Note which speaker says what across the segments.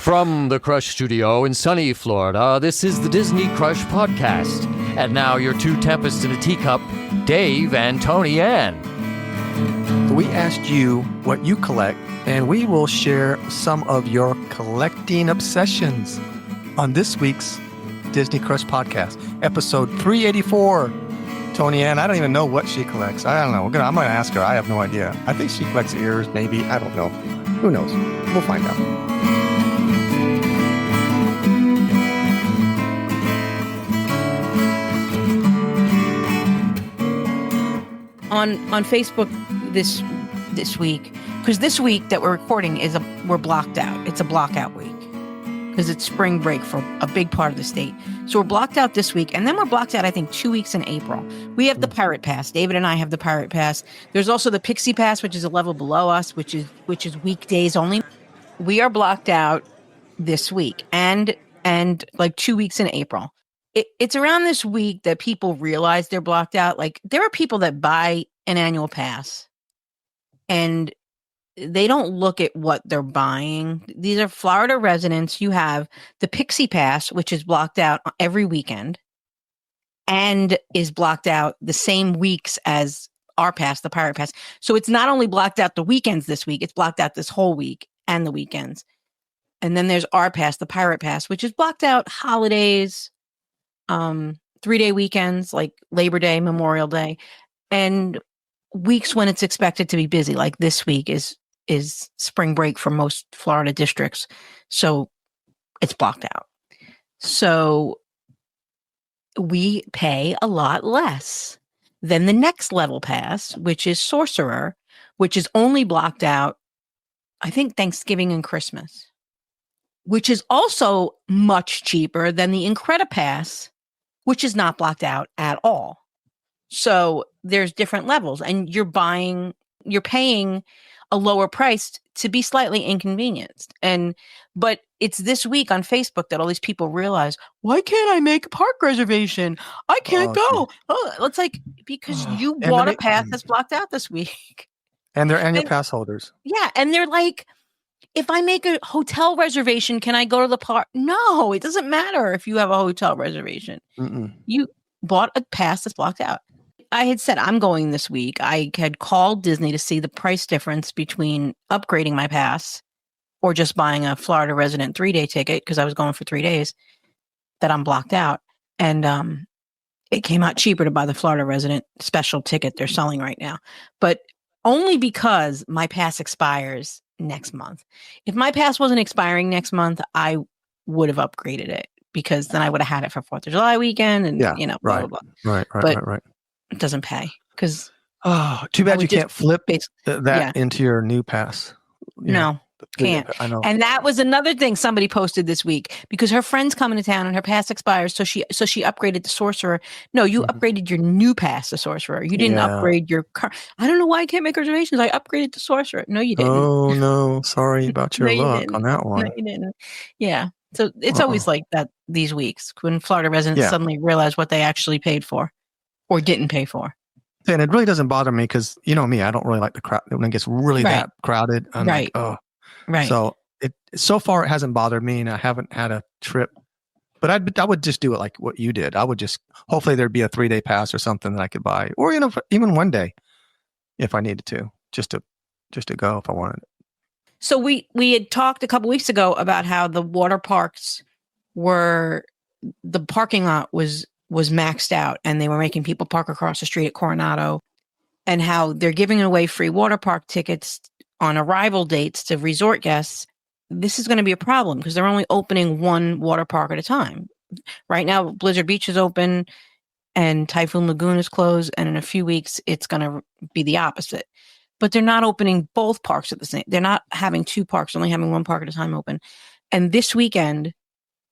Speaker 1: From the Crush Studio in sunny Florida, this is the Disney Crush Podcast. And now your two tempests in a teacup, Dave and Tony Ann.
Speaker 2: We asked you what you collect, and we will share some of your collecting obsessions on this week's Disney Crush Podcast, episode 384. Tony Ann, I don't even know what she collects. I don't know. I'm going to ask her. I have no idea. I think she collects ears, maybe. I don't know. Who knows? We'll find out.
Speaker 3: On Facebook this week, because this week that we're recording we're blocked out. It's a blockout week because it's spring break for a big part of the state. So we're blocked out this week, and then we're blocked out, I think, 2 weeks in April. We have the Pirate Pass. David and I have the Pirate Pass. There's also the Pixie Pass, which is a level below us, which is weekdays only. We are blocked out this week and like 2 weeks in April. It's around this week that people realize they're blocked out. Like, there are people that buy an annual pass and they don't look at what they're buying. These are Florida residents. You have the Pixie Pass, which is blocked out every weekend and is blocked out the same weeks as our pass, the Pirate Pass. So it's not only blocked out the weekends this week, it's blocked out this whole week and the weekends. And then there's our pass, the Pirate Pass, which is blocked out holidays, 3-day weekends like Labor Day, Memorial Day, and weeks when it's expected to be busy, like this week is spring break for most Florida districts. So it's blocked out. So we pay a lot less than the next level pass, which is Sorcerer, which is only blocked out, I think, Thanksgiving and Christmas, which is also much cheaper than the Incredipass, which is not blocked out at all. So there's different levels, and you're paying a lower price to be slightly inconvenienced. But it's this week on Facebook that all these people realize, why can't I make a park reservation? I can't go. Oh, it's like, because you bought a pass that's blocked out this week.
Speaker 2: And they're annual pass holders.
Speaker 3: Yeah. And they're like, if I make a hotel reservation, can I go to the park? No, it doesn't matter if you have a hotel reservation.
Speaker 2: Mm-mm.
Speaker 3: You bought a pass that's blocked out. I had said I'm going this week. I had called Disney to see the price difference between upgrading my pass or just buying a Florida resident 3-day ticket, because I was going for 3 days that I'm blocked out. And it came out cheaper to buy the Florida resident special ticket they're selling right now. But only because my pass expires next month. If my pass wasn't expiring next month, I would have upgraded it, because then I would have had it for 4th of July weekend and, blah, blah, blah.
Speaker 2: Right.
Speaker 3: It doesn't pay because.
Speaker 2: Oh, too bad you can't flip that into your new pass.
Speaker 3: No, can't.
Speaker 2: I know.
Speaker 3: And that was another thing somebody posted this week, because her friend's coming to town and her pass expires. So she upgraded to Sorcerer. No, you upgraded your new pass to Sorcerer. You didn't upgrade your car. I don't know why I can't make reservations. I upgraded to Sorcerer. No, you didn't.
Speaker 2: Oh, no. Sorry about your luck on that one.
Speaker 3: No, you didn't. Yeah. So it's always like that these weeks when Florida residents suddenly realize what they actually paid for or didn't pay for.
Speaker 2: And it really doesn't bother me because, you know me, I don't really like the crowd when it gets really that crowded. I'm like, oh.
Speaker 3: Right.
Speaker 2: So so far it hasn't bothered me, and I haven't had a trip. But I would just do it like what you did. I would just, hopefully there'd be a 3-day pass or something that I could buy, or even 1 day if I needed to, just to go if I wanted it.
Speaker 3: So we had talked a couple weeks ago about how the water parks the parking lot was maxed out, and they were making people park across the street at Coronado, and how they're giving away free water park tickets on arrival dates to resort guests. This is going to be a problem because they're only opening one water park at a time. Right now, Blizzard Beach is open and Typhoon Lagoon is closed. And in a few weeks, it's going to be the opposite. But they're not opening both parks at the same. They're not having two parks, only having one park at a time open. And this weekend,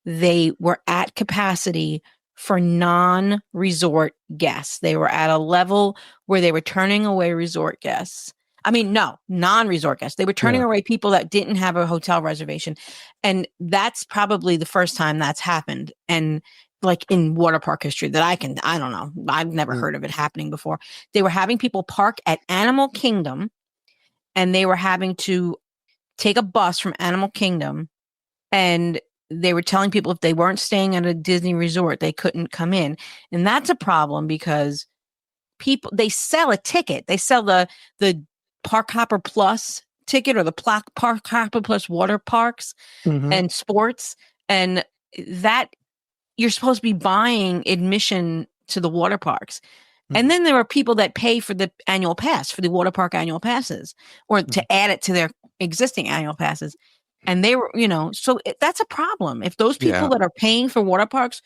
Speaker 3: they were at capacity for non-resort guests. They were at a level where they were turning away resort guests. I mean, no, non-resort guests. They were turning away people that didn't have a hotel reservation. And that's probably the first time that's happened. And like in water park history that I don't know. I've never heard of it happening before. They were having people park at Animal Kingdom, and they were having to take a bus from Animal Kingdom And they were telling people if they weren't staying at a Disney resort, they couldn't come in. And that's a problem because people, they sell a ticket. They sell the Park Hopper Plus ticket or the Park Hopper Plus water parks and sports. And that you're supposed to be buying admission to the water parks. And then there are people that pay for the annual pass, for the water park annual passes, or to add it to their existing annual passes. And they were, so that's a problem. If those people that are paying for water parks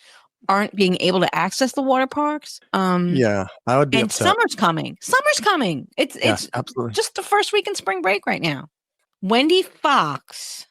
Speaker 3: aren't being able to access the water parks.
Speaker 2: I would be
Speaker 3: and
Speaker 2: upset.
Speaker 3: Summer's coming. It's
Speaker 2: absolutely
Speaker 3: just the first week in spring break right now. Wendy Fox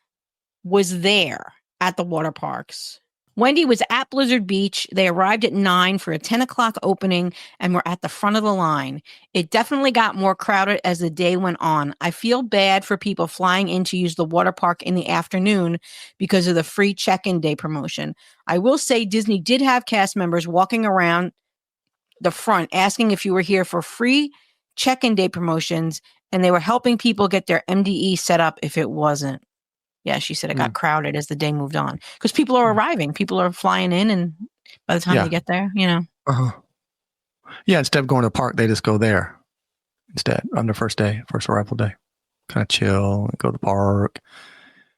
Speaker 3: was there at the water parks. Wendy was at Blizzard Beach. They arrived at 9 for a 10 o'clock opening and were at the front of the line. It definitely got more crowded as the day went on. I feel bad for people flying in to use the water park in the afternoon because of the free check-in day promotion. I will say Disney did have cast members walking around the front asking if you were here for free check-in day promotions, and they were helping people get their MDE set up if it wasn't. Yeah, she said it got crowded as the day moved on because people are arriving. People are flying in, and by the time they get there,
Speaker 2: Yeah, instead of going to the park, they just go there instead on their first arrival day. Kind of chill, go to the park.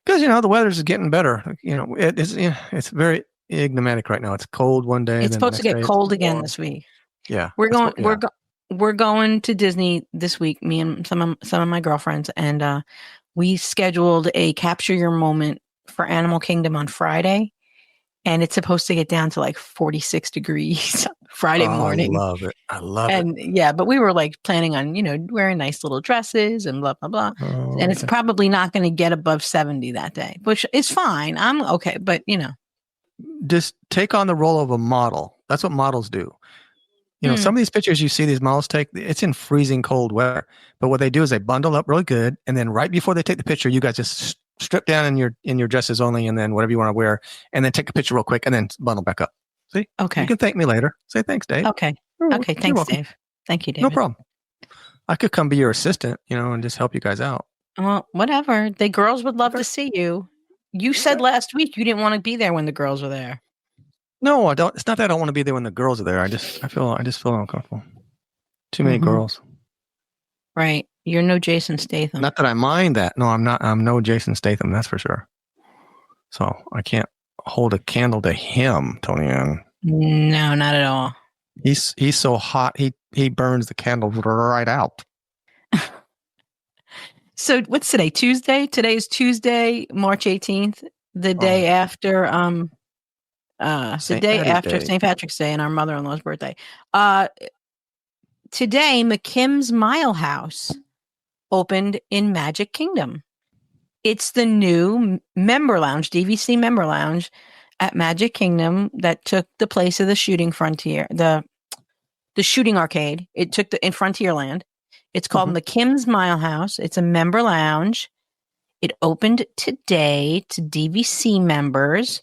Speaker 2: Because, the weather's getting better. It's very enigmatic right now. It's cold one day.
Speaker 3: It's supposed to get cold again this week.
Speaker 2: Yeah.
Speaker 3: We're going to Disney this week, me and some of my girlfriends, and we scheduled a capture your moment for Animal Kingdom on Friday, and it's supposed to get down to like 46 degrees Friday morning.
Speaker 2: I love it.
Speaker 3: And yeah, but we were like planning on, wearing nice little dresses and blah, blah, blah. And it's probably not going to get above 70 that day, which is fine. I'm okay. But,
Speaker 2: just take on the role of a model. That's what models do. Some of these pictures you see these models take, it's in freezing cold weather. But what they do is they bundle up really good, and then right before they take the picture, you guys just strip down in your dresses only, and then whatever you want to wear, and then take a picture real quick, and then bundle back up. See?
Speaker 3: Okay.
Speaker 2: You can thank me later. Say thanks, Dave.
Speaker 3: Okay. Okay. Thanks, Dave. Thank you, David.
Speaker 2: No problem. I could come be your assistant, and just help you guys out.
Speaker 3: Well, whatever. The girls would love to see you. You said last week you didn't want to be there when the girls were there.
Speaker 2: No, I don't. It's not that I don't want to be there when the girls are there. I just feel uncomfortable. Too many girls.
Speaker 3: Right. You're no Jason Statham.
Speaker 2: Not that I mind that. No, I'm not. I'm no Jason Statham. That's for sure. So I can't hold a candle to him, Tony Ann.
Speaker 3: No, not at all.
Speaker 2: He's so hot. He burns the candle right out.
Speaker 3: So what's today? Tuesday? Today is Tuesday, March 18th, the day after St. Patrick's Day and our mother-in-law's birthday. Today, McKim's Mile House opened in Magic Kingdom. It's the new member lounge, DVC member lounge at Magic Kingdom that took the place of the Shooting Frontier, the Shooting Arcade. It took in Frontierland. It's called McKim's Mile House. It's a member lounge. It opened today to DVC members.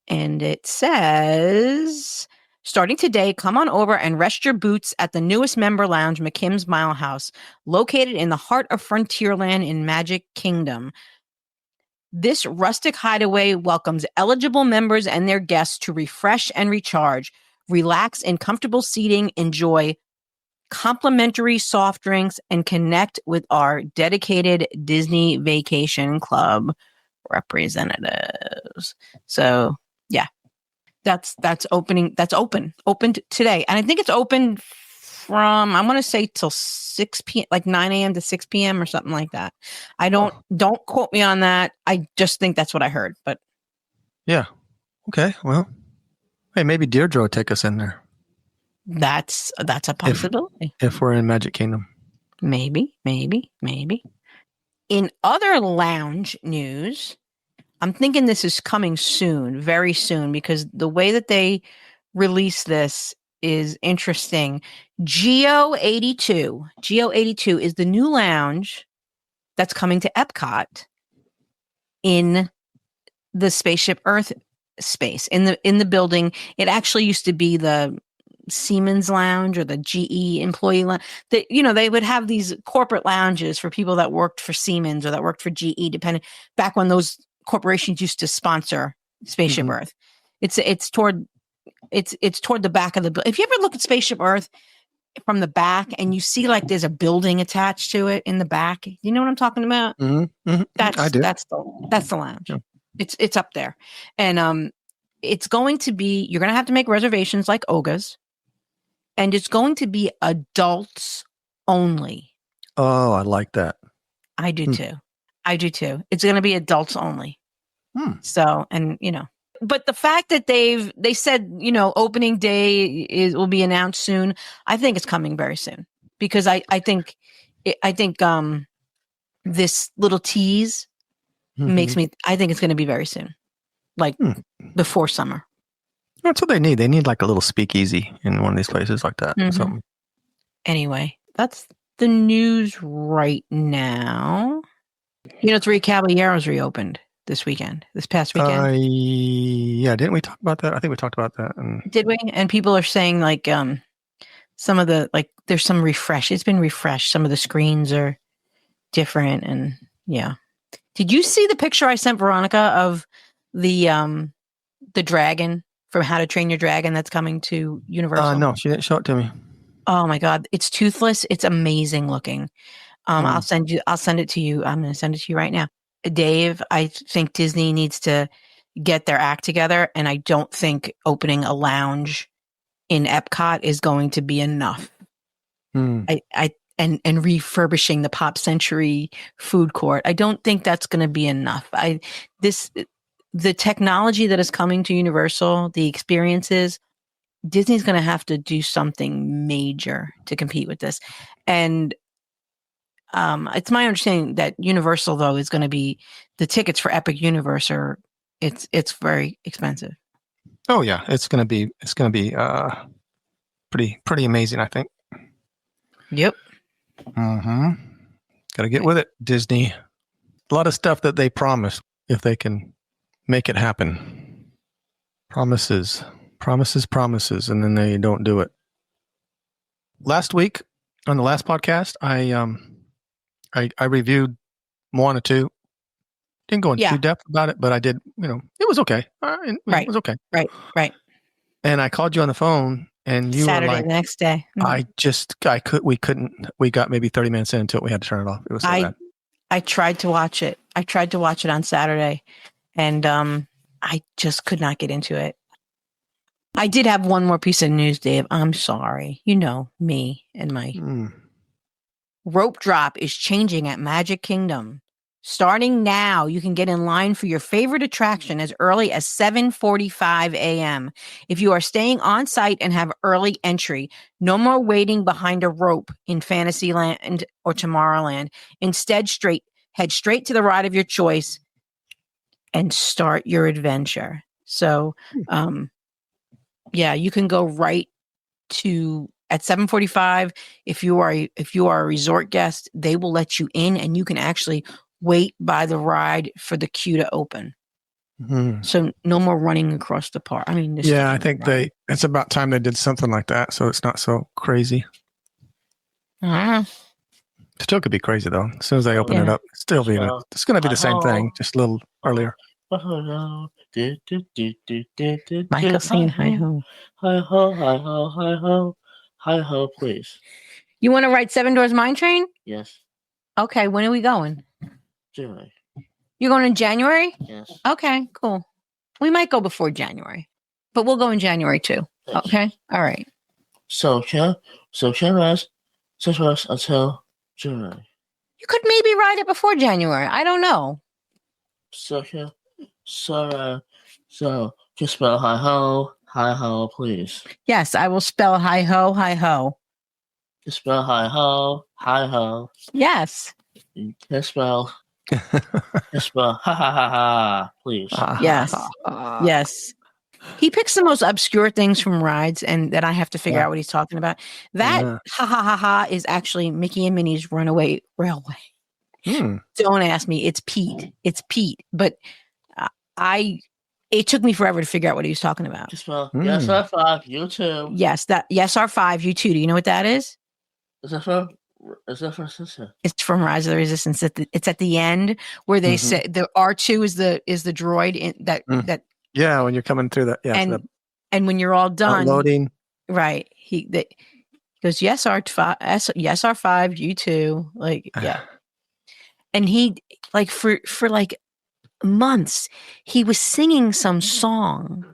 Speaker 3: And it says, starting today, come on over and rest your boots at the newest member lounge, McKim's Mile House, located in the heart of Frontierland in Magic Kingdom. This rustic hideaway welcomes eligible members and their guests to refresh and recharge, relax in comfortable seating, enjoy complimentary soft drinks, and connect with our dedicated Disney Vacation Club representatives. So, yeah, that's opening. That's opened today, and I think it's open from, I want to say till 6 p.m., like 9 a.m. to 6 p.m. or something like that. I don't quote me on that. I just think that's what I heard. But
Speaker 2: yeah, okay, well, hey, maybe Deirdre will take us in there.
Speaker 3: That's a possibility.
Speaker 2: If we're in Magic Kingdom.
Speaker 3: Maybe. In other lounge news, I'm thinking this is coming soon, very soon, because the way that they release this is interesting. Geo 82 is the new lounge that's coming to Epcot in the Spaceship Earth space, in the building. It actually used to be the Siemens Lounge or the GE employee lounge. They would have these corporate lounges for people that worked for Siemens or that worked for GE, depending back when those corporations used to sponsor Spaceship Earth. It's toward the back of the. If you ever look at Spaceship Earth from the back and you see like there's a building attached to it in the back, you know what I'm talking about?
Speaker 2: I do.
Speaker 3: That's the lounge.
Speaker 2: Yeah.
Speaker 3: It's up there, and it's going to be. You're going to have to make reservations like Oga's, and it's going to be adults only.
Speaker 2: Oh, I like that.
Speaker 3: I do too. I do too. It's going to be adults only. So, and but the fact that they said, opening day will be announced soon. I think it's coming very soon because I think this little tease makes me, I think it's going to be very soon, like before summer.
Speaker 2: That's what they need. They need like a little speakeasy in one of these places like that. Something.
Speaker 3: Anyway, that's the news right now. Three Caballeros reopened this past weekend.
Speaker 2: Yeah, didn't we talk about that? I think we talked about that.
Speaker 3: Did we? And people are saying like some of the there's some refresh. It's been refreshed. Some of the screens are different, and yeah. Did you see the picture I sent Veronica of the dragon from How to Train Your Dragon that's coming to Universal?
Speaker 2: No, she didn't show it to me.
Speaker 3: Oh my God, it's toothless. It's amazing looking. I'll send it to you. I'm going to send it to you right now. Dave, I think Disney needs to get their act together, and I don't think opening a lounge in Epcot is going to be enough. And refurbishing the Pop Century food court, I don't think that's going to be enough. The technology that is coming to Universal, the experiences, Disney's going to have to do something major to compete with this. And it's my understanding that Universal, though, is going to be the tickets for Epic Universe it's very expensive.
Speaker 2: Oh yeah, it's going to be pretty amazing, I think.
Speaker 3: Yep.
Speaker 2: Got to get with it, Disney. A lot of stuff that they promised, if they can make it happen. Promises, and then they don't do it. Last week on the last podcast, I reviewed Moana 2. Didn't go into too depth about it, but I did, it was okay. It was okay.
Speaker 3: Right.
Speaker 2: And I called you on the phone and you
Speaker 3: Saturday,
Speaker 2: were like,
Speaker 3: the next day.
Speaker 2: we got maybe 30 minutes in until we had to turn it off. It was so bad.
Speaker 3: I tried to watch it. On Saturday and I just could not get into it. I did have one more piece of news, Dave. I'm sorry. Me and my rope drop is changing at Magic Kingdom. Starting now, you can get in line for your favorite attraction as early as 7:45 a.m. If you are staying on site and have early entry, no more waiting behind a rope in Fantasyland or Tomorrowland. Instead, head straight to the ride of your choice and start your adventure. So, you can go right to at 7:45. If you are a resort guest, they will let you in, and you can actually wait by the ride for the queue to open. So no more running across the park. I mean,
Speaker 2: I think it's about time they did something like that, so it's not so crazy. Still could be crazy though. As soon as they open it up, it's going to be the same thing, just a little earlier.
Speaker 3: Michael saying hi ho.
Speaker 4: Hi ho, hi ho, hi ho. Hi ho, please.
Speaker 3: You want to ride Seven Doors Mine Train?
Speaker 4: Yes.
Speaker 3: Okay, when are we going?
Speaker 4: January.
Speaker 3: You're going in January?
Speaker 4: Yes.
Speaker 3: Okay, cool. We might go before January, but we'll go in January too.
Speaker 4: Thanks.
Speaker 3: Okay? All right.
Speaker 4: So can rest until January.
Speaker 3: You could maybe ride it before January. I don't know.
Speaker 4: So just spell hi ho, please.
Speaker 3: Yes, I will spell hi ho, hi ho.
Speaker 4: Just spell hi ho.
Speaker 3: Yes.
Speaker 4: Just spell ha ha, please.
Speaker 3: Yes. Yes. He picks the most obscure things from rides, and that I have to figure out what he's talking about. That ha ha ha ha is actually Mickey and Minnie's Runaway Railway. Don't ask me. It's Pete. But it took me forever to figure out what he was talking about.
Speaker 4: Just spell yes R5, you too.
Speaker 3: Yes, R5, you too. Do you know what that is?
Speaker 4: Is that for Is that for sister?
Speaker 3: It's from Rise of the Resistance. It's at the end where they say the R2 is the droid in that that.
Speaker 2: Yeah, when you're coming through that. Yeah,
Speaker 3: and when you're all done,
Speaker 2: loading.
Speaker 3: Right. He goes, yes, R5, yes, R5, you too. Like, yeah. And he like for like months, he was singing some song,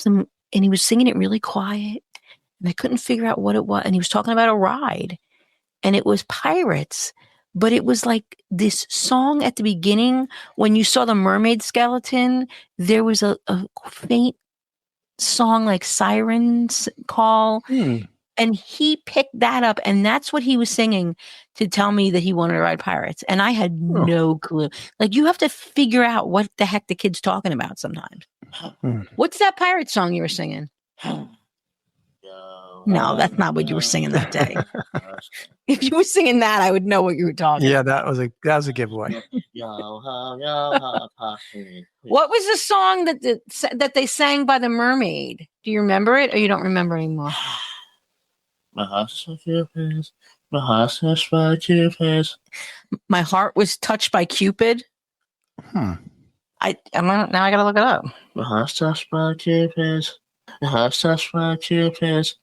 Speaker 3: and he was singing it really quiet, and I couldn't figure out what it was. And he was talking about a ride, and it was Pirates, but it was like this song at the beginning when you saw the mermaid skeleton. There was a faint song like sirens call, and he picked that up, and that's what he was singing to tell me that he wanted to ride Pirates, and I had no clue. Like, you have to figure out what the heck the kid's talking about sometimes. What's that pirate song you were singing? No, that's not what you were singing that day. If you were singing that, I would know what you were talking about.
Speaker 2: That was a giveaway.
Speaker 3: What was the song that they sang by the mermaid? Do you remember it, or you don't remember anymore?
Speaker 4: My heart's for Cupid. My heart's touched by Cupid.
Speaker 3: My heart was touched by Cupid. Now I gotta look it up.
Speaker 4: My heart's touched by Cupid. My heart's touched by Cupid.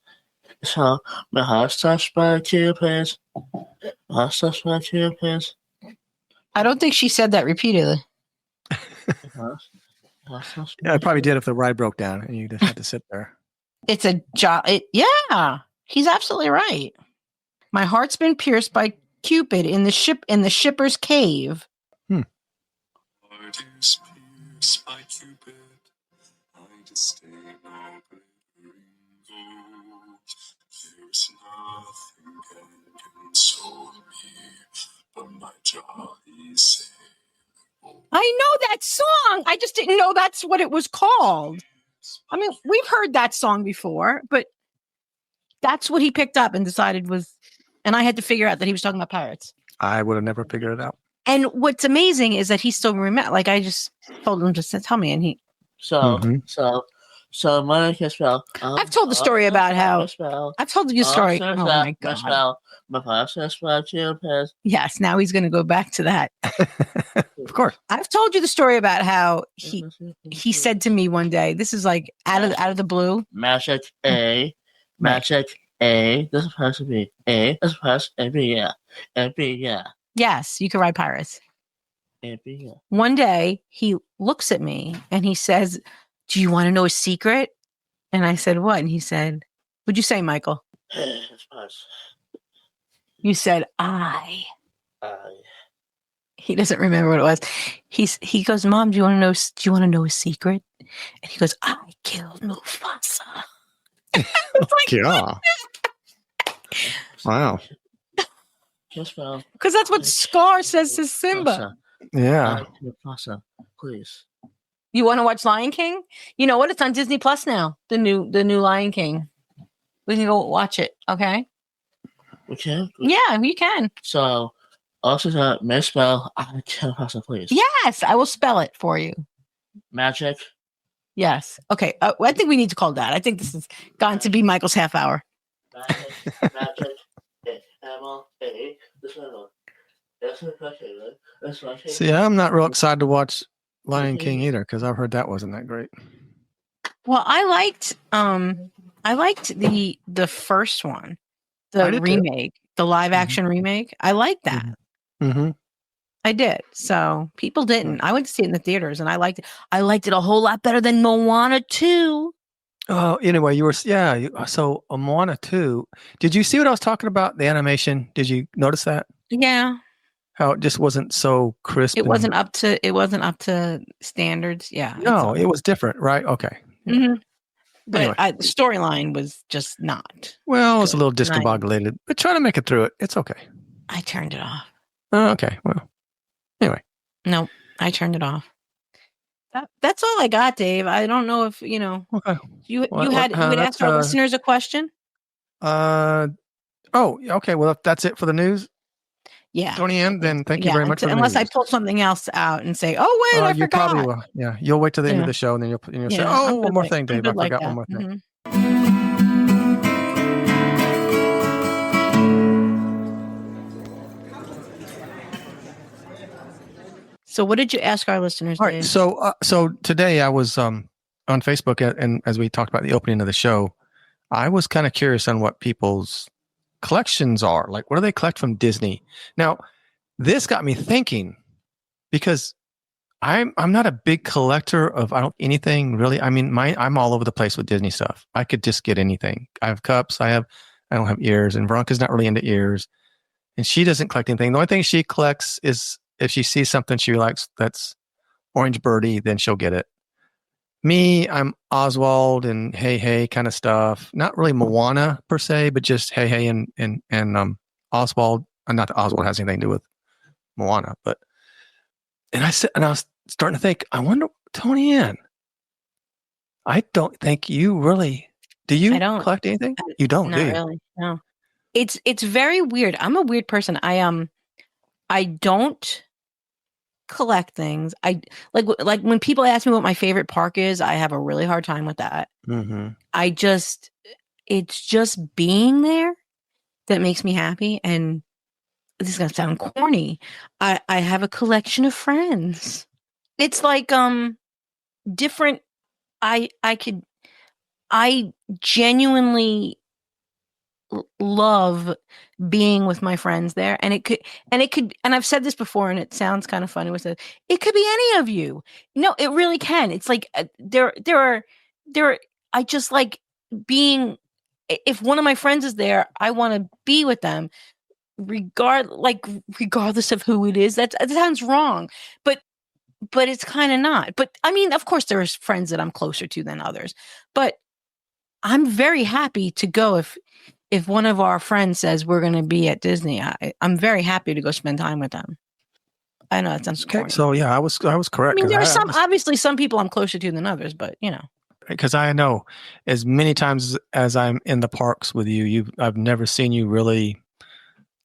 Speaker 4: So my heart's touched by Cupid. My heart's touched by Cupid.
Speaker 3: I don't think she said that repeatedly.
Speaker 2: I probably did if the ride broke down and you just had to sit there.
Speaker 3: It's a job. Yeah, he's absolutely right. My heart's been pierced by Cupid in the shipper's cave.
Speaker 5: Heart is pierced by Cupid. I disdain all glittering gold. There's nothing can console me but my jolly sailor.
Speaker 3: I know that song. I just didn't know that's what it was called. I mean, we've heard that song before, but that's what he picked up and decided was, and I had to figure out that he was talking about pirates.
Speaker 2: I would have never figured it out.
Speaker 3: And what's amazing is that he still remember. Like, I just told him to tell me, and he.
Speaker 4: So my spell.
Speaker 3: I've told the story about how. I've told you a story. Oh my God.
Speaker 4: My heart's by Cupid.
Speaker 3: Yes, now he's going to go back to that.
Speaker 2: Of course.
Speaker 3: I've told you the story about how he said to me one day, this is like out of the blue.
Speaker 4: Magic A. This is supposed to be A. This is supposed to be yeah.
Speaker 3: Yes, you can ride pirates.
Speaker 4: Yeah.
Speaker 3: One day he looks at me and he says, do you want to know a secret? And I said, what? And he said, what'd you say, Michael? You said, I. He doesn't remember what it was. He goes, Mom, do you want to know a secret? And he goes, I killed Mufasa.
Speaker 2: Yeah. Wow.
Speaker 3: Because that's what Scar says to Simba.
Speaker 2: Yeah.
Speaker 4: Mufasa, please.
Speaker 3: You want to watch Lion King? You know what? It's on Disney Plus now. The new Lion King. We can go watch it. Okay.
Speaker 4: Okay.
Speaker 3: Yeah, you can.
Speaker 4: So, also that misspell. I kill Mufasa, please.
Speaker 3: Yes, I will spell it for you.
Speaker 4: Magic.
Speaker 3: Yes. Okay. I think we need to call that. I think this has gotten to be Michael's half hour.
Speaker 4: Magic.
Speaker 2: See, I'm not real excited to watch Lion King either because I've heard that wasn't that great.
Speaker 3: Well, I liked the first one, the remake, the live action remake. I liked that.
Speaker 2: Mm-hmm.
Speaker 3: I did. So people didn't. I went to see it in the theaters and I liked it. I liked it a whole lot better than Moana 2.
Speaker 2: Oh, anyway, so Moana 2. Did you see what I was talking about? The animation. Did you notice that?
Speaker 3: Yeah.
Speaker 2: How it just wasn't so crisp.
Speaker 3: It wasn't up to standards. Yeah.
Speaker 2: No, it was different, right? Okay.
Speaker 3: Mm-hmm. But
Speaker 2: Anyway.
Speaker 3: the storyline was just not.
Speaker 2: Well, it was a little discombobulated, but try to make it through it. It's okay.
Speaker 3: I turned it off.
Speaker 2: Oh, okay. Well, anyway.
Speaker 3: No, I turned it off. That's all I got, Dave. I don't know if
Speaker 2: Okay.
Speaker 3: you had asked our listeners a question.
Speaker 2: Oh, okay. Well, if that's it for the news,
Speaker 3: yeah,
Speaker 2: Tony M, then thank you very much.
Speaker 3: Unless I pull something else out and say, "Oh wait, I
Speaker 2: you
Speaker 3: forgot."
Speaker 2: probably will. Yeah, you'll wait till the end of the show, and then you'll say, "Oh, one more thing, Dave. I forgot one more thing."
Speaker 3: So what did you ask our listeners,
Speaker 2: All right.
Speaker 3: Dave?
Speaker 2: So today I was on Facebook, and as we talked about the opening of the show, I was kind of curious on what people's collections are. Like, what do they collect from Disney? Now, this got me thinking because I'm not a big collector of anything really. I mean, I'm all over the place with Disney stuff. I could just get anything. I have cups. I don't have ears, and Veronica's not really into ears, and she doesn't collect anything. The only thing she collects is if she sees something she likes that's Orange Birdie, then she'll get it. Me, I'm Oswald and Hey Hey kind of stuff. Not really Moana per se, but just Hey Hey and Oswald. Not that Oswald has anything to do with Moana, but and I was starting to think. I wonder, Tony Ann. I don't think you really. Do you collect anything? You don't,
Speaker 3: Not
Speaker 2: do you?
Speaker 3: really. No. It's very weird. I'm a weird person. I don't collect things. I like when people ask me what my favorite park is, I have a really hard time with that.
Speaker 2: Mm-hmm.
Speaker 3: It's just being there that makes me happy. And this is gonna sound corny. I have a collection of friends. It's like different. I genuinely love being with my friends there, and I've said this before, and it sounds kind of funny with it. It could be any of you. No, it really can. It's like there are. I just like being. If one of my friends is there, I want to be with them, regardless of who it is. That sounds wrong, but it's kind of not. But I mean, of course, there's friends that I'm closer to than others, but I'm very happy to go if one of our friends says we're going to be at Disney. I'm very happy to go spend time with them. I know that sounds corny.
Speaker 2: Okay, so yeah, I was correct.
Speaker 3: I mean, there are obviously some people I'm closer to than others, but you know.
Speaker 2: Because I know as many times as I'm in the parks with you, I've never seen you really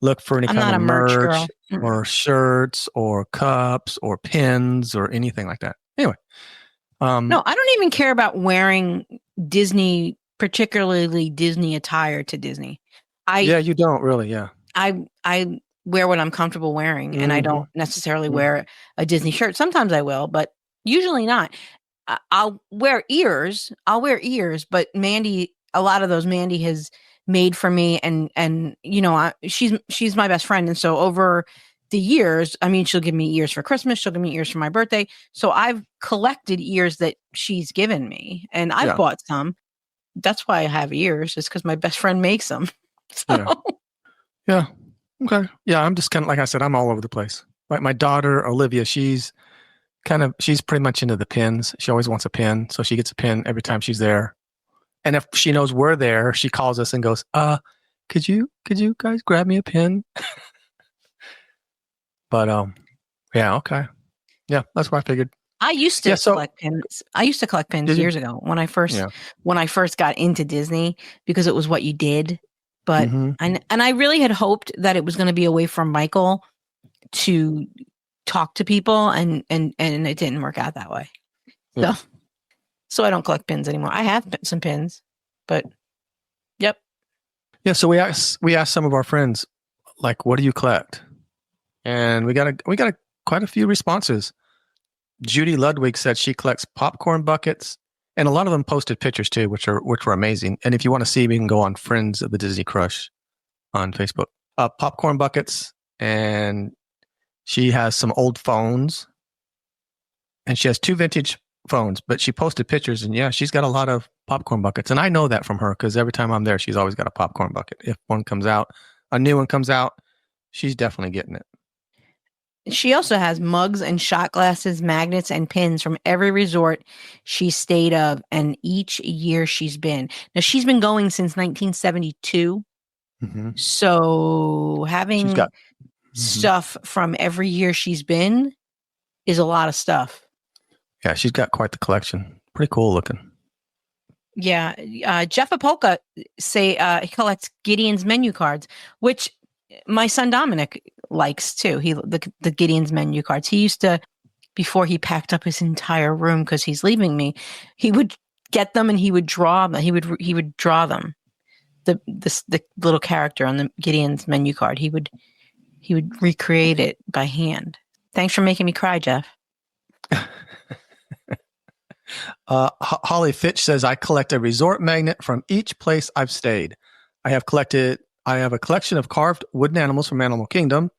Speaker 2: look for any kind of merch or shirts or cups or pins or anything like that. Anyway.
Speaker 3: No, I don't even care about wearing Disney, particularly Disney attire to Disney.
Speaker 2: Yeah, you don't really. Yeah.
Speaker 3: I wear what I'm comfortable wearing, and I don't necessarily wear a Disney shirt. Sometimes I will, but usually not. I'll wear ears, but Mandy, a lot of those Mandy has made for me, and you know, she's my best friend, and so over the years, I mean, she'll give me ears for Christmas, she'll give me ears for my birthday, so I've collected ears that she's given me, and I've bought some. That's why I have ears, is because my best friend makes them. So.
Speaker 2: Yeah. Okay. Yeah, I'm just kind of, like I said, I'm all over the place. Like my daughter Olivia, she's pretty much into the pins. She always wants a pin, so she gets a pin every time she's there. And if she knows we're there, she calls us and goes, could you guys grab me a pin? But yeah, okay. Yeah, that's what I figured.
Speaker 3: I used to collect pins. I used to collect pins years ago when I first got into Disney, because it was what you did. But and I really had hoped that it was going to be a way for Michael to talk to people, and it didn't work out that way. Yeah. So I don't collect pins anymore. I have some pins, but yep.
Speaker 2: Yeah. So we asked some of our friends, like, what do you collect? And we got quite a few responses. Judy Ludwig said she collects popcorn buckets, and a lot of them posted pictures too, which were amazing. And if you want to see, we can go on Friends of the Disney Crush on Facebook. Popcorn buckets, and she has some old phones, and she has 2 vintage phones, but she posted pictures, and yeah, she's got a lot of popcorn buckets. And I know that from her, because every time I'm there, she's always got a popcorn bucket. If a new one comes out, she's definitely getting it.
Speaker 3: She also has mugs and shot glasses, magnets, and pins from every resort she stayed of, and each year she's been. Now, she's been going since 1972. So having stuff from every year she's been is a lot of stuff.
Speaker 2: Yeah, she's got quite the collection. Pretty cool looking.
Speaker 3: Yeah. Jeff Apolka he collects Gideon's menu cards, which my son Dominic likes too. The Gideon's menu cards. He used to, before he packed up his entire room because he's leaving me, he would get them and he would draw them. He would draw them. The little character on the Gideon's menu card. He would recreate it by hand. Thanks for making me cry, Jeff.
Speaker 2: Holly Fitch says, I collect a resort magnet from each place I've stayed. I have a collection of carved wooden animals from Animal Kingdom,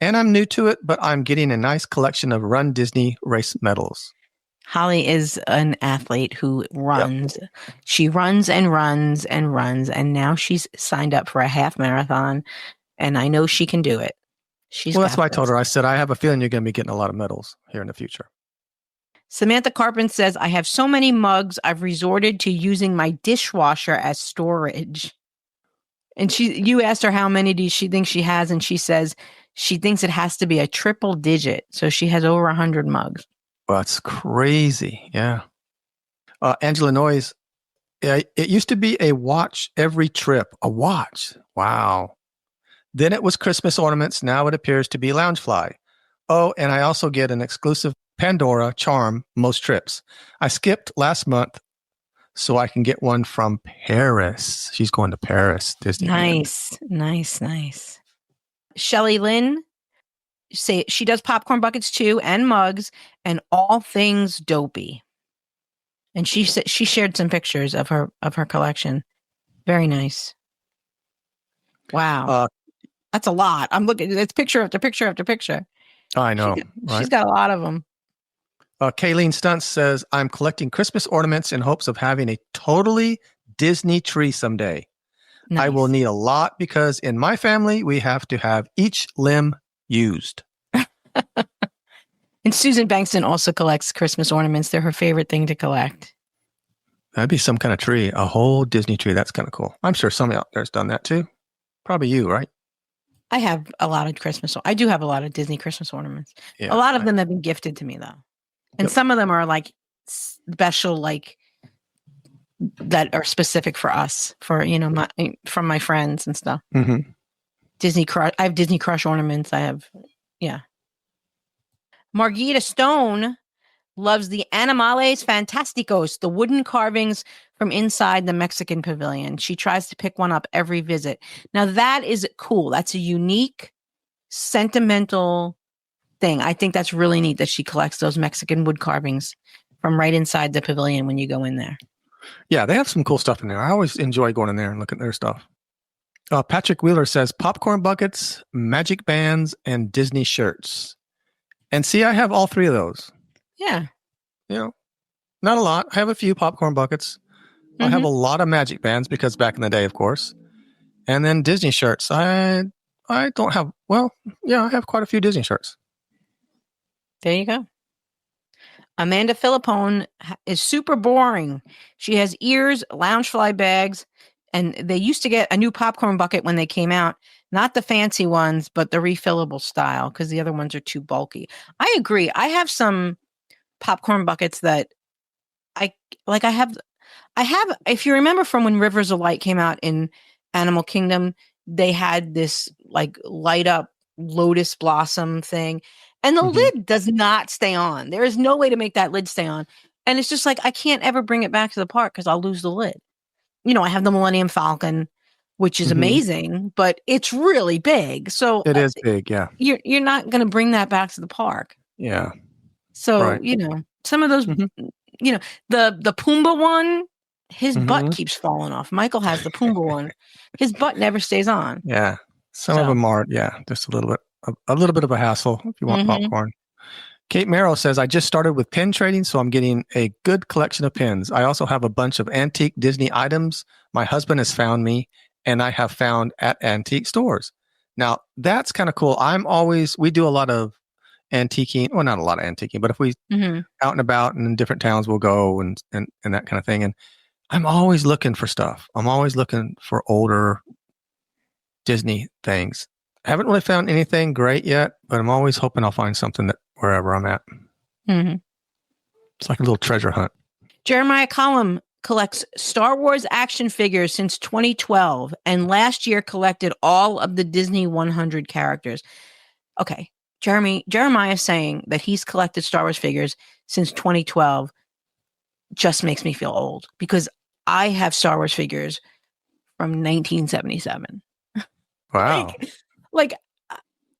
Speaker 2: and I'm new to it, but I'm getting a nice collection of Run Disney race medals.
Speaker 3: Holly is an athlete who runs. Yep. She runs and runs and runs, and now she's signed up for a half marathon, and I know she can do it.
Speaker 2: That's why I told her. I said, I have a feeling you're going to be getting a lot of medals here in the future.
Speaker 3: Samantha Carpenter says, I have so many mugs, I've resorted to using my dishwasher as storage. And you asked her how many do she think she has, and she says she thinks it has to be a triple digit. So she has over 100 mugs.
Speaker 2: Well, that's crazy. Yeah. Angela Noyes, it used to be a watch every trip. A watch. Wow. Then it was Christmas ornaments. Now it appears to be Loungefly. Oh, and I also get an exclusive Pandora charm most trips. I skipped last month so I can get one from Paris. She's going to Paris, Disney.
Speaker 3: Nice. Shelly Lynn say she does popcorn buckets too, and mugs, and all things dopey. And she shared some pictures of her collection. Very nice. Wow. That's a lot. I'm looking. It's picture after picture after picture.
Speaker 2: I know.
Speaker 3: She's got a lot of them.
Speaker 2: Kayleen Stuntz says, I'm collecting Christmas ornaments in hopes of having a totally Disney tree someday. Nice. I will need a lot because in my family, we have to have each limb used.
Speaker 3: And Susan Bankston also collects Christmas ornaments. They're her favorite thing to collect.
Speaker 2: That'd be some kind of tree, a whole Disney tree. That's kind of cool. I'm sure somebody out there's done that too. Probably you, right?
Speaker 3: I have a lot of I do have a lot of Disney Christmas ornaments. Yeah, a lot of them have been gifted to me though. And some of them are like special, like that are specific for us, for, from my friends and stuff.
Speaker 2: Mm-hmm.
Speaker 3: Disney Crush. I have Disney Crush ornaments. Yeah. Margita Stone loves the Animales Fantasticos, the wooden carvings from inside the Mexican pavilion. She tries to pick one up every visit. Now that is cool. That's a unique, sentimental thing. I think that's really neat that she collects those Mexican wood carvings from right inside the pavilion when you go in there.
Speaker 2: Yeah, they have some cool stuff in there. I always enjoy going in there and looking at their stuff. Patrick Wheeler says popcorn buckets, magic bands, and Disney shirts. And see, I have all three of those.
Speaker 3: Yeah.
Speaker 2: Not a lot. I have a few popcorn buckets. Mm-hmm. I have a lot of magic bands because back in the day, of course. And then Disney shirts. I don't have, I have quite a few Disney shirts.
Speaker 3: There you go. Amanda Philippone is super boring. She has ears, Loungefly bags, and they used to get a new popcorn bucket when they came out. Not the fancy ones, but the refillable style, because the other ones are too bulky. I agree. I have some popcorn buckets that I have, if you remember from when Rivers of Light came out in Animal Kingdom, they had this like light up lotus blossom thing. And the lid does not stay on. There is no way to make that lid stay on. And it's just like, I can't ever bring it back to the park because I'll lose the lid. I have the Millennium Falcon, which is amazing, but it's really big. So
Speaker 2: it is big. Yeah.
Speaker 3: You're not going to bring that back to the park.
Speaker 2: Yeah.
Speaker 3: So, right. Some of those, the Pumbaa one, his butt keeps falling off. Michael has the Pumbaa one. His butt never stays on.
Speaker 2: Yeah. Some of them are, just a little bit of a hassle if you want popcorn. Kate Merrill says, I just started with pin trading, so I'm getting a good collection of pins. I also have a bunch of antique Disney items my husband has found me and I have found at antique stores. Now, that's kind of cool. We do a lot of antiquing. Well, not a lot of antiquing, but if we out and about and in different towns, we'll go and that kind of thing. And I'm always looking for stuff. I'm always looking for older Disney things. I haven't really found anything great yet, but I'm always hoping I'll find something that wherever I'm at. Mm-hmm. It's like a little treasure hunt.
Speaker 3: Jeremiah Collum collects Star Wars action figures since 2012 and last year collected all of the Disney 100 characters. Okay. Jeremiah saying that he's collected Star Wars figures since 2012 just makes me feel old because I have Star Wars figures from 1977.
Speaker 2: Wow.
Speaker 3: Like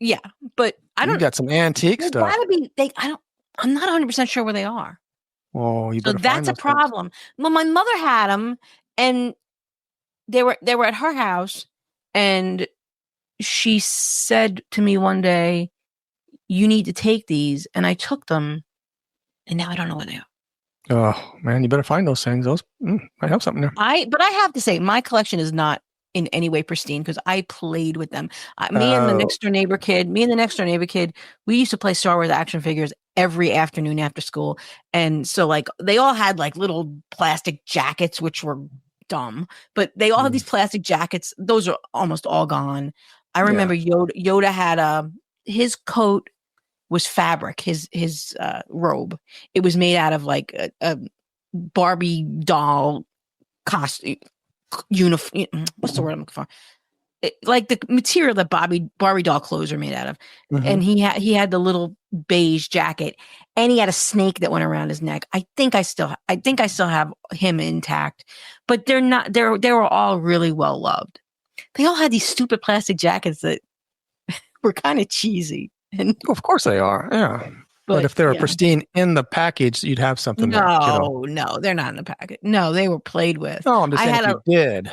Speaker 3: Yeah, but I
Speaker 2: You
Speaker 3: don't.
Speaker 2: got some antique
Speaker 3: They
Speaker 2: stuff.
Speaker 3: gotta be. They. I don't. I'm not 100% sure where they are.
Speaker 2: Oh, you
Speaker 3: So
Speaker 2: better find
Speaker 3: that's a
Speaker 2: those things.
Speaker 3: problem. Well, my mother had them, and they were at her house, and she said to me one day, "You need to take these," and I took them, and now I don't know where they are.
Speaker 2: Oh man, you better find those things. Those might have something there.
Speaker 3: But I have to say, my collection is not in any way pristine because I played with them. Me and the
Speaker 2: Oh,
Speaker 3: next door neighbor kid, we used to play Star Wars action figures every afternoon after school, and so like they all had like little plastic jackets, which were dumb, but they all had these plastic jackets. Those are almost all gone. I
Speaker 2: yeah.
Speaker 3: remember Yoda had his coat was fabric. His robe. It was made out of like a Barbie doll costume uniform. What's the word I'm looking for? Like the material that Barbie doll clothes are made out of. And he had the little beige jacket, and he had a snake that went around his neck. I think I still have him intact, but they're not. They were all really well loved. They all had these stupid plastic jackets that were kind of cheesy. And
Speaker 2: Of course they are. Yeah. But if they were
Speaker 3: yeah.
Speaker 2: pristine in the package, you'd have something there.
Speaker 3: No, they're not in the packet. No, they were played with.
Speaker 2: No, I'm just saying if you did.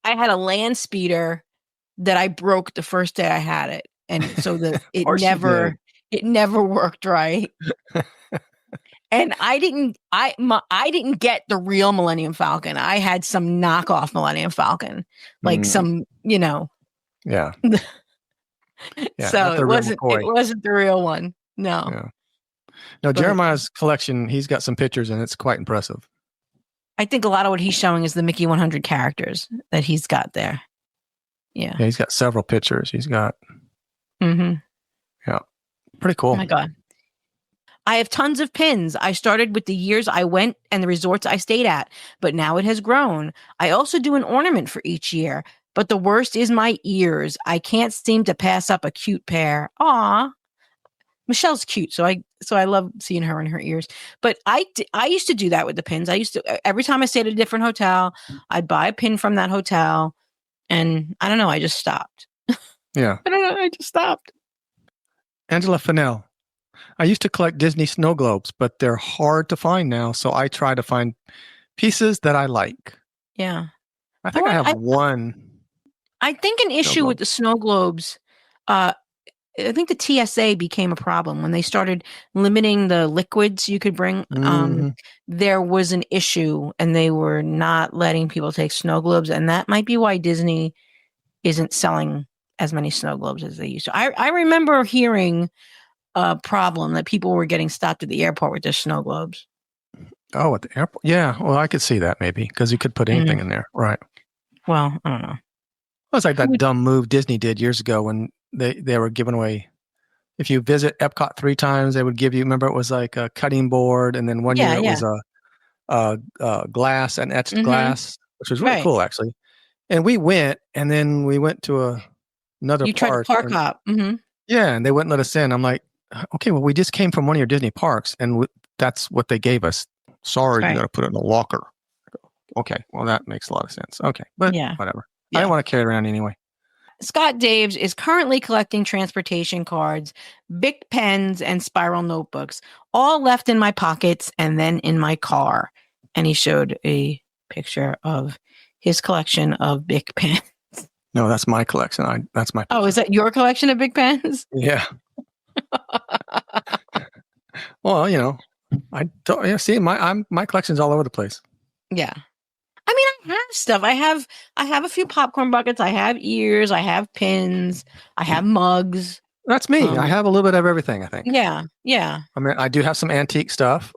Speaker 3: I had a land speeder that I broke the first day I had it, and so that it never worked right. And I didn't get the real Millennium Falcon. I had some knockoff Millennium Falcon, like some,
Speaker 2: Yeah.
Speaker 3: Yeah, so
Speaker 2: not the
Speaker 3: it
Speaker 2: real
Speaker 3: wasn't
Speaker 2: McCoy.
Speaker 3: the real one. No.
Speaker 2: Yeah. No, Jeremiah's collection, he's got some pictures and it's quite impressive.
Speaker 3: I think a lot of what he's showing is the Mickey 100 characters that he's got there. Yeah.
Speaker 2: Yeah, he's got several pictures. He's got. Yeah. Pretty cool.
Speaker 3: Oh my God. I have tons of pins. I started with the years I went and the resorts I stayed at, but now it has grown. I also do an ornament for each year, but the worst is my ears. I can't seem to pass up a cute pair. Aw. Michelle's cute, so I love seeing her and her ears. But I used to do that with the pins. I used to, every time I stayed at a different hotel, I'd buy a pin from that hotel, and I don't know, I just stopped.
Speaker 2: Yeah.
Speaker 3: I don't know, I just stopped.
Speaker 2: Angela Fennell. I used to collect Disney snow globes, but they're hard to find now, so I try to find pieces that I like.
Speaker 3: Yeah.
Speaker 2: I think I have one.
Speaker 3: I think an issue with the snow globes, I think the TSA became a problem when they started limiting the liquids you could bring. There was an issue, and they were not letting people take snow globes, and that might be why Disney isn't selling as many snow globes as they used to. I remember hearing a problem that people were getting stopped at the airport with their snow globes.
Speaker 2: Oh, at the airport? Yeah, well, I could see that maybe because you could put anything in there, right?
Speaker 3: Well, I don't know.
Speaker 2: It was like that dumb move Disney did years ago when they were giving away. If you visit Epcot 3 times, they would give you. Remember, it was like a cutting board, and then one year it was a glass, an etched glass, which was really cool actually. And we went, and then we went to another
Speaker 3: park. You tried to park hop.
Speaker 2: Yeah, and they wouldn't let us in. I'm like, okay, well, we just came from one of your Disney parks, and that's what they gave us. Sorry, you got to put it in a locker. Okay, well, that makes a lot of sense. Okay, but whatever. I don't want to carry it around anyway.
Speaker 3: Scott Daves is currently collecting transportation cards, Bic pens, and spiral notebooks, all left in my pockets and then in my car. And he showed a picture of his collection of Bic pens.
Speaker 2: No, that's my collection. That's my picture.
Speaker 3: Oh, is that your collection of Bic pens?
Speaker 2: Yeah. Well, you know, I don't see my collection's all over the place.
Speaker 3: Yeah. I mean, I have stuff. I have a few popcorn buckets. I have ears. I have pins. I have mugs.
Speaker 2: That's me. I have a little bit of everything, I think.
Speaker 3: Yeah. Yeah.
Speaker 2: I mean, I do have some antique stuff,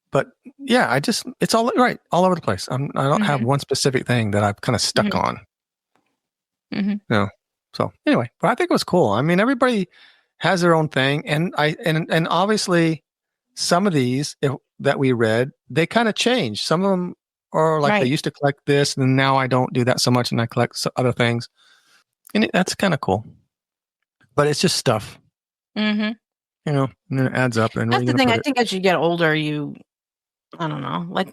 Speaker 2: but yeah, it's all right, all over the place. I don't have one specific thing that I've kind of stuck on. You know? So anyway, but I think it was cool. I mean, everybody has their own thing, and and obviously some of these that we read, they kind of changed. Some of them are like they used to collect this, and now I don't do that so much, and I collect other things, and that's kind of cool. But it's just stuff, you know, and then it adds up. And
Speaker 3: that's the thing. I think as you get older, I don't know, like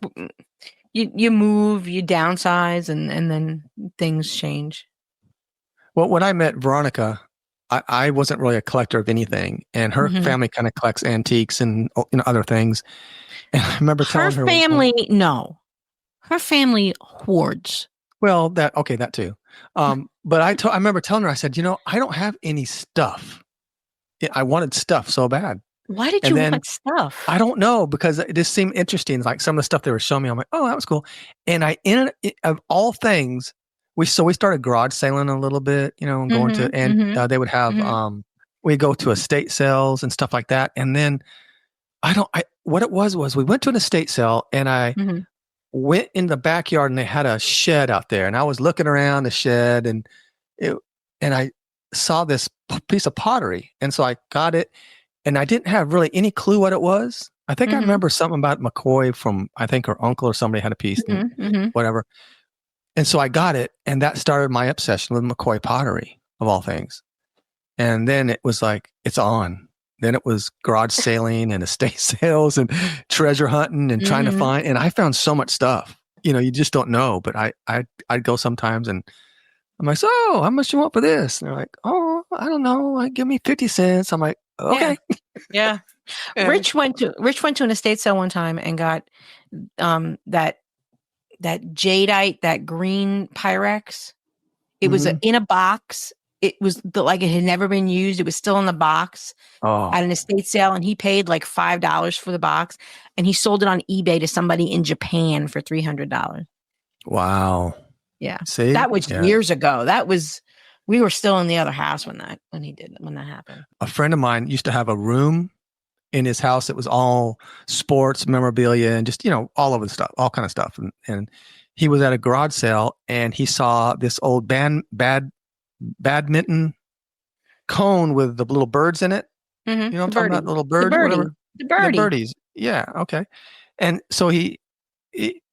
Speaker 3: you move, you downsize, and then things change.
Speaker 2: Well, when I met Veronica, I wasn't really a collector of anything, and her
Speaker 3: Mhm.
Speaker 2: family kind of collects antiques and other things. And I remember
Speaker 3: Her
Speaker 2: telling her,
Speaker 3: family, no. Her family hoards.
Speaker 2: well, that too. But I remember telling her, I said, I don't have any stuff. Yeah, I wanted stuff so bad.
Speaker 3: Why did
Speaker 2: And
Speaker 3: you
Speaker 2: then
Speaker 3: want stuff?
Speaker 2: I don't know, because it just seemed interesting. Like some of the stuff they were showing me, I'm like, oh, that was cool. And of all things, we started garage sailing a little bit, and going to, and they would have, we go to estate sales and stuff like that. And then what it was we went to an estate sale, and I
Speaker 3: Mhm.
Speaker 2: went in the backyard, and they had a shed out there, and I was looking around the shed, and I saw this piece of pottery. And so I got it, and I didn't have really any clue what it was. I think I remember something about McCoy from, I think her uncle or somebody had a piece, and whatever. And so I got it, and that started my obsession with McCoy pottery, of all things. And then it was like, it's on. Then it was garage sailing and estate sales and treasure hunting and trying to find. And I found so much stuff. You just don't know. But I'd go sometimes, and I'm like, so how much you want for this? And they're like, oh, I don't know. Like, give me 50 cents. I'm like, okay.
Speaker 3: Yeah.
Speaker 2: And-
Speaker 3: Rich went to an estate sale one time and got that jadeite, that green Pyrex. It was in a box. It was like it had never been used. It was still in the box at an estate sale, and he paid like $5 for the box, and he sold it on eBay to somebody in Japan for $300.
Speaker 2: Wow.
Speaker 3: Yeah.
Speaker 2: See?
Speaker 3: That was
Speaker 2: Yeah.
Speaker 3: years ago. We were still in the other house when that happened.
Speaker 2: A friend of mine used to have a room in his house that was all sports memorabilia and just, all over the stuff, all kind of stuff. And he was at a garage sale, and he saw this old badminton cone with the little birds in it. You know what I'm talking about? The little birds, whatever.
Speaker 3: The birdie.
Speaker 2: The birdies. Yeah. Okay. And so he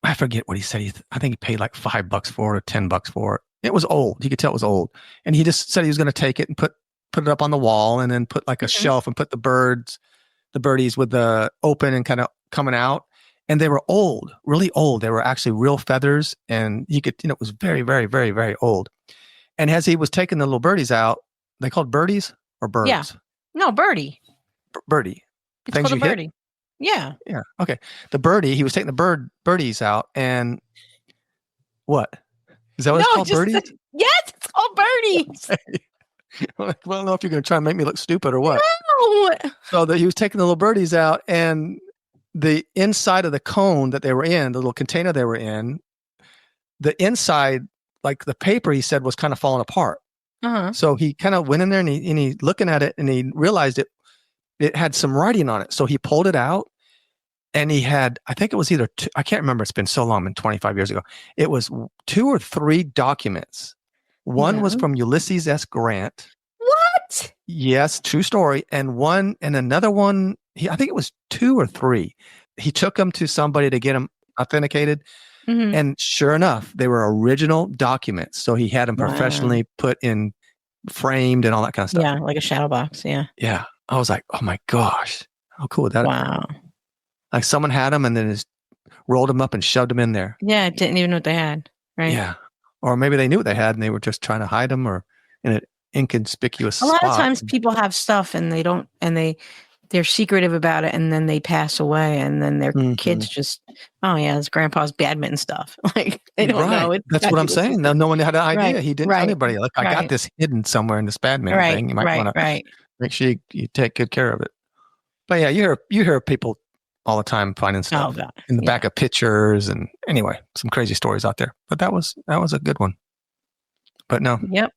Speaker 2: I forget what he said. I think he paid like $5 for it or $10 for it. It was old. He could tell it was old. And he just said he was going to take it and put it up on the wall, and then put like a shelf and put the birdies with the open and kind of coming out. And they were old, really old. They were actually real feathers, and you could, it was very, very, very, very old. And as he was taking the little birdies out, they called birdies or birds?
Speaker 3: Yeah. No, birdie.
Speaker 2: Birdie.
Speaker 3: It's
Speaker 2: Things
Speaker 3: called
Speaker 2: you
Speaker 3: a
Speaker 2: hit?
Speaker 3: birdie. Yeah.
Speaker 2: Yeah. Okay. The birdie, he was taking the birdies out, and what? Is that what it's called? Birdies?
Speaker 3: Yes, it's called birdies.
Speaker 2: Well, I don't know if you're going to try and make me look stupid or what.
Speaker 3: No.
Speaker 2: So he was taking the little birdies out, and the inside of the cone that they were in, the little container they were in, the inside, like the paper, he said, was kind of falling apart. So he kind of went in there, and he looking at it, and he realized it had some writing on it. So he pulled it out, and he had, I think it was either two, I can't remember. It's been so long, been 25 years ago. It was 2 or 3 documents. One was from Ulysses S. Grant.
Speaker 3: What?
Speaker 2: Yes, true story. And another one, I think it was 2 or 3. He took them to somebody to get them authenticated. And sure enough, they were original documents. So he had them professionally put in, framed, and all that kind of stuff.
Speaker 3: Yeah, like a shadow box. Yeah.
Speaker 2: Yeah. I was like, oh my gosh, how cool would that have been? Like someone had them and then just rolled them up and shoved them in there.
Speaker 3: Yeah, didn't even know what they had. Right.
Speaker 2: Yeah. Or maybe they knew what they had and they were just trying to hide them, or in an inconspicuous spot.
Speaker 3: A lot of times people have stuff and they don't, and they're secretive about it, and then they pass away, and then their kids just, oh yeah, it's grandpa's badminton stuff. Like they don't know.
Speaker 2: That's what I'm saying. No one had an idea.
Speaker 3: Right.
Speaker 2: He didn't tell anybody. Like, I got this hidden somewhere in this badminton thing. You might want to make sure you take good care of it. But yeah, you hear people all the time finding stuff in the back of pictures, and anyway, some crazy stories out there. But that was a good one. But no.
Speaker 3: Yep.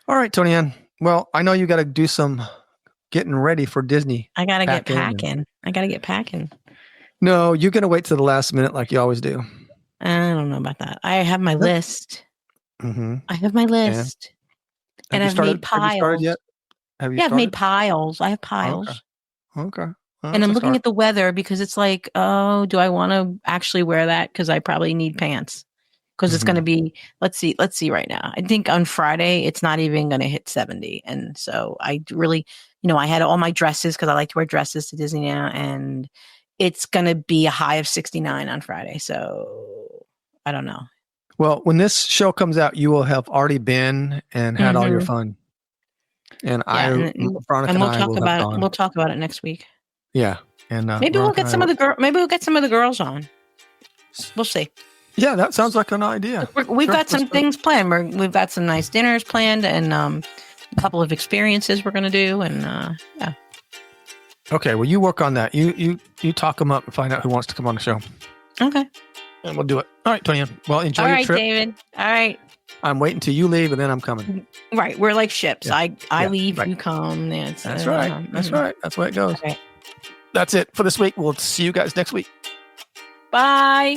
Speaker 2: All right, Tony Ann. Well, I know you got to do some getting ready for Disney.
Speaker 3: I got to get packing.
Speaker 2: No, you're going to wait till the last minute like you always do.
Speaker 3: I don't know about that. I have my list. I have my list. And I've made piles.
Speaker 2: Have you started yet?
Speaker 3: I've made piles. I have piles.
Speaker 2: Okay. Well,
Speaker 3: and I'm looking at the weather because it's like, oh, do I want to actually wear that? Because I probably need pants. Because it's going to be, let's see right now. I think on Friday, it's not even going to hit 70. And so I really, I had all my dresses because I like to wear dresses to Disney now. And it's going to be a high of 69 on Friday. So I don't know.
Speaker 2: Well, when this show comes out, you will have already been and had all your fun. And
Speaker 3: and
Speaker 2: Veronica
Speaker 3: we'll
Speaker 2: and I
Speaker 3: talk
Speaker 2: will have
Speaker 3: about it.
Speaker 2: gone.
Speaker 3: We'll talk about it next week.
Speaker 2: Yeah. And
Speaker 3: Maybe we'll
Speaker 2: Veronica
Speaker 3: get some of the Maybe we'll get some of the girls on. We'll see.
Speaker 2: Yeah, that sounds like an idea.
Speaker 3: We've got some things planned. We've got some nice dinners planned, and a couple of experiences we're going to do, and yeah.
Speaker 2: Okay, well, you work on that. You talk them up and find out who wants to come on the show,
Speaker 3: Okay.
Speaker 2: and we'll do it. All right, Tony. Well, enjoy
Speaker 3: All
Speaker 2: your
Speaker 3: right,
Speaker 2: trip.
Speaker 3: David. All right.
Speaker 2: I'm waiting till you leave, and then I'm coming.
Speaker 3: Right. We're like ships.
Speaker 2: Yeah.
Speaker 3: I leave,
Speaker 2: right.
Speaker 3: you come. Yeah,
Speaker 2: That's right. That's right. That's the way it goes.
Speaker 3: Okay.
Speaker 2: That's it for this week. We'll see you guys next week.
Speaker 3: Bye.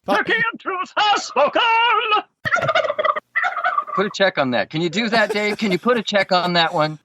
Speaker 6: The intros have spoken!
Speaker 1: Put a check on that. Can you do that, Dave? Can you put a check on that one?